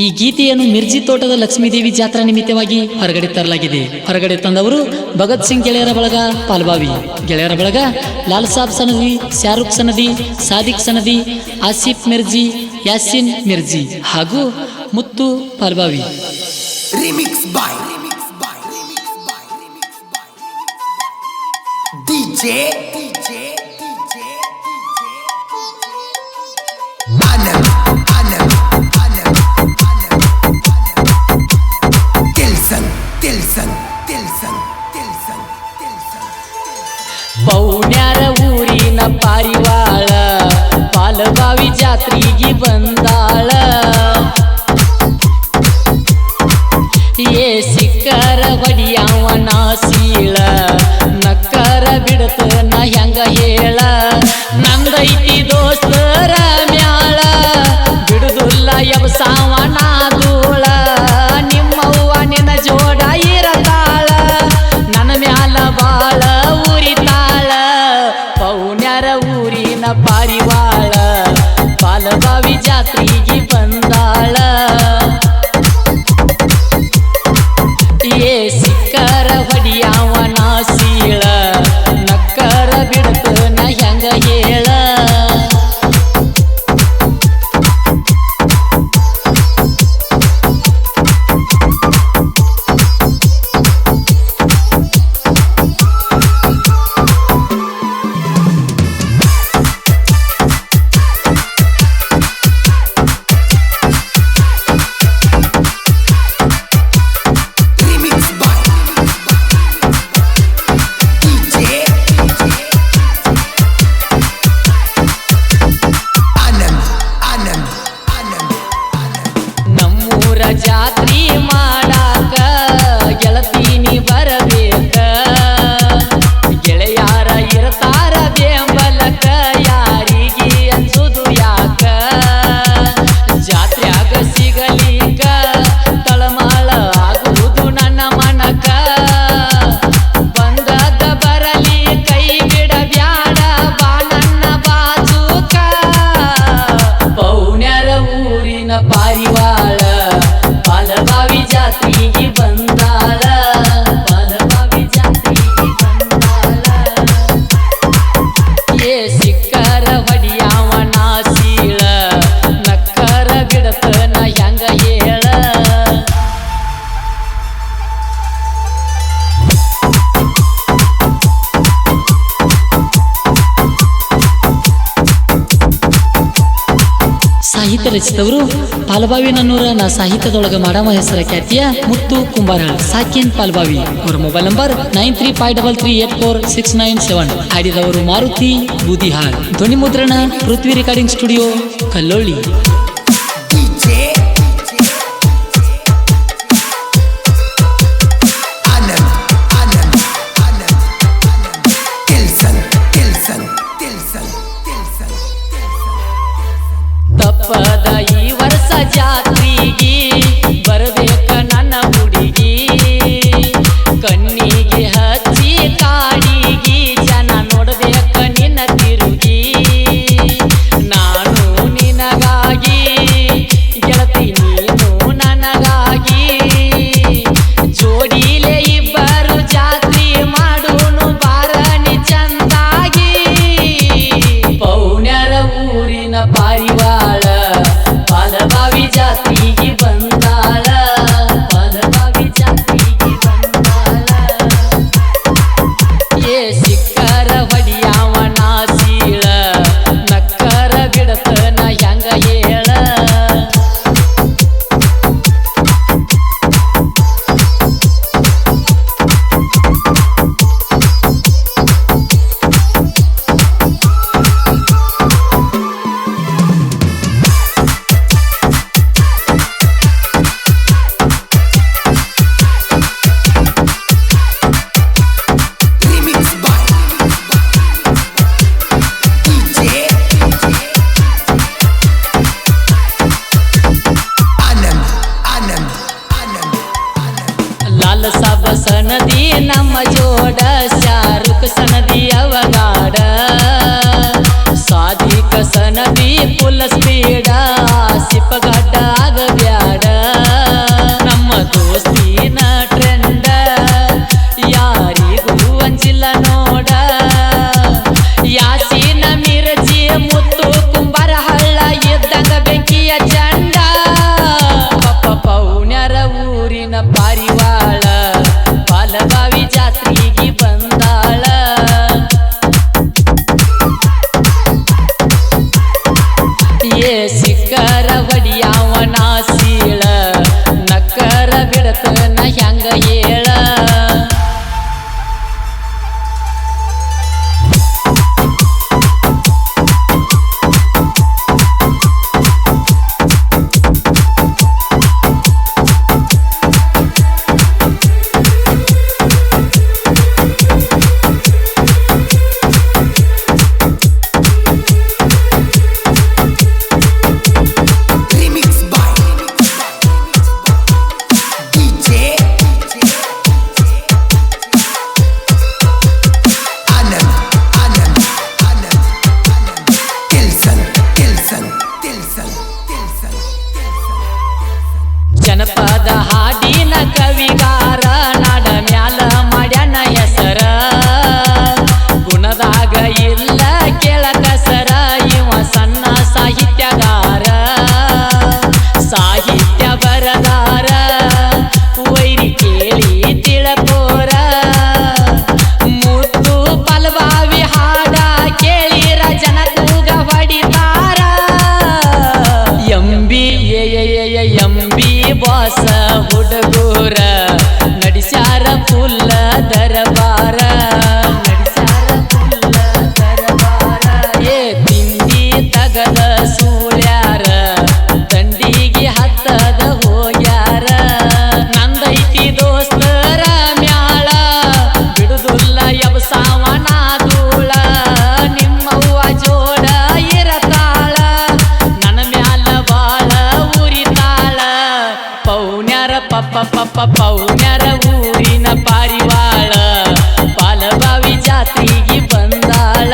ಈ ಗೀತೆಯನ್ನು ಮಿರ್ಜಿ ತೋಟದ ಲಕ್ಷ್ಮೀದೇವಿ ಜಾತ್ರಾ ನಿಮಿತ್ತವಾಗಿ ಹೊರಗಡೆ ತರಲಾಗಿದೆ. ಹೊರಗಡೆ ತಂದವರು ಭಗತ್ ಸಿಂಗ್ ಗೆಳೆಯರ ಬಳಗ ಪಾಲ್ಬಾವಿ, ಗೆಳೆಯರ ಬಳಗ ಲಾಲ್ ಸಾಬ್ ಸನದಿ, ಶಾರುಖ್ ಸನದಿ, ಸಾದಿಕ್ ಸನದಿ, ಆಸಿಫ್ ಮಿರ್ಜಿ, ಯಾಸಿನ್ ಮಿರ್ಜಿ ಹಾಗೂ ಮುತ್ತು ಪಾಲ್ಬಾವಿ. ಪೌಣ್ಯಾರ ಊರಿನ ಪಾರಿವಾಳ ಪಾಲಬಾವಿ ಜಾತ್ರೆಗೆ ಬಂದಾಳ. ಏ ಸಿಕ್ಕರ ಹೊಡಿಯವನ ಸೀಳ, ನಕ್ಕರ ಬಿಡತನ ಹೆಂಗ ಹೇಳ. ನಂದೈತಿ ದೋಸ್ತರ ಮ್ಯಾಳ, ಬಿಡುದಿಲ್ಲ ಎಬಸಾವನ ಧೂಳ. ನಿಮ್ಮವ್ವ ನಿನ್ನ ಜೋಡ ಇರತಾಳ, ನನ್ನ ಮ್ಯಾಲ ಬಾಳ ಉರಿತಾಳ. ಪೌಣ್ಯರ ಊರಿನ ಪಾರಿವಾಳ ಪಾಲಬಾವಿ ಜಾತ್ರೆಗೆ ಬಂದಾಳ. ಏ ಸಿಕ್ಕರ ಹೊಡಿಯವನ ಸೀಳ, ನಕ್ಕರ ಬಿಡತನ ಹೆಂಗ ಹೇಳ. ಜಾತ್ರಿ ಮಾಡಾಕ ಗೆಳತೀನಿ ಬರಬೇಕ, ಗೆಳೆಯಾರ ಇರ್ತಾರ ಬೆಂಬಲಕ, ಯಾರಿಗೆ ಅನ್ಸುದು ಯಾಕ. ಜಾತ್ರ್ಯಾಗ ಸಿಗಲಿಕ ತಳಮಾಳ ಆಗುವುದು ನನ್ನ ಮನಕ. ಬಂದದ ಬರಲಿ ಕೈ ಬಿಡಬ್ಯಾಡ ಬಾ ನನ್ನ ಬಾಜೂಕ. ಪೌಣ್ಯರ ಊರಿನ ಪಾರಿವಾಳ ಪಾಲಬಾವಿ ಜಾತ್ರೆಗೆ ಬಂದಾಳ, ಪಾಲಬಾವಿ ಜಾತ್ರೆಗೆ ಬಂದಾಳ. ಏ ಸಿಕ್ಕರ ಹೊಡಿಯವನ ಸೀಳ, ನಕ್ಕರ ಬಿಡತನ ಹೆಂಗ ಹೇಳ. ಸಾಹಿತ್ಯ ರಚಿಸಿದವರು ಪಾಲ್ಬಾವಿ ನನ್ನೂರ. ನಾ ಸಾಹಿತ್ಯದೊಳಗ ಮಾಡಮ ಹೆಸರ ಖ್ಯಾತಿಯ ಮುತ್ತು ಕುಂಬಾರಳ್, ಸಾಕಿನ್ ಪಾಲ್ಬಾವಿ. ಅವರ ಮೊಬೈಲ್ ನಂಬರ್ 9353384697. ಹಾಡಿದವರು ಮಾರುತಿ ಬೂದಿಹಾಳ್. ಧ್ವನಿ ಮುದ್ರಣ ಪೃಥ್ವಿ ರೆಕಾರ್ಡಿಂಗ್ ಸ್ಟುಡಿಯೋ, ಕಲ್ಲೋಳಿ. ತಪ್ಪದ ಈ ವರ್ಷ ಜಾತ್ರೆಗೆ ಬರಬೇಕ ನನ್ನ ಹುಡುಗಿ, ಕಣ್ಣಿಗೆ ಹಚ್ಚಿ ಕಾಡಿಗೆ ಜನ ನೋಡಬೇಕ ನಿನ್ನ ತಿರುಗಿ. ನಾನು ನಿನಗಾಗಿ ಇಲ್ಲ ಕೇಳಕ ಸರ ಇವ ಸಣ್ಣ ಸಾಹಿತ್ಯಗಾರ ಸಾಹಿತ್ಯ ಬರದಾರ ವೈರಿ ಕೇಳಿ ತಿಳಕೋರ ಮುತ್ತು ಪಲ್ವಾವಿ ಹಾಡ ಕೇಳಿರ ಜನ ಕೂಗ ಹೊಡಿತಾರ ಎಂಬಿ ಬಾಸ ಹುಡುಗೂರ ನಡಿಸ್ಯಾರ ಫುಲ್ಲ ದರಬಾರ ತಿಂಡಿ ತಗದ ಸೂಳ್ಯಾರ ದಂಡಿಗೆ ಹತ್ತದ ಹೋಗ್ಯಾರ ನಂದೈತಿ ದೋಸ್ತರ ಮ್ಯಾಳ ಬಿಡುದುಲ್ಲ ಎಬಸಾವನ ಧೂಳ ನಿಮ್ಮವ್ವ ಜೋಡ ಇರತಾಳ ನನ್ನ ಮ್ಯಾಲ ಬಾಳ ಉರಿತಾಳ ಪೌನ್ಯಾರ ಪೌನ್ಯಾರ ಊರಿನ ಪಾರಿವಾಳ ಪಾಲಬಾವಿ ಜಾತ್ರೆಗೆ ಬಂದಾಳ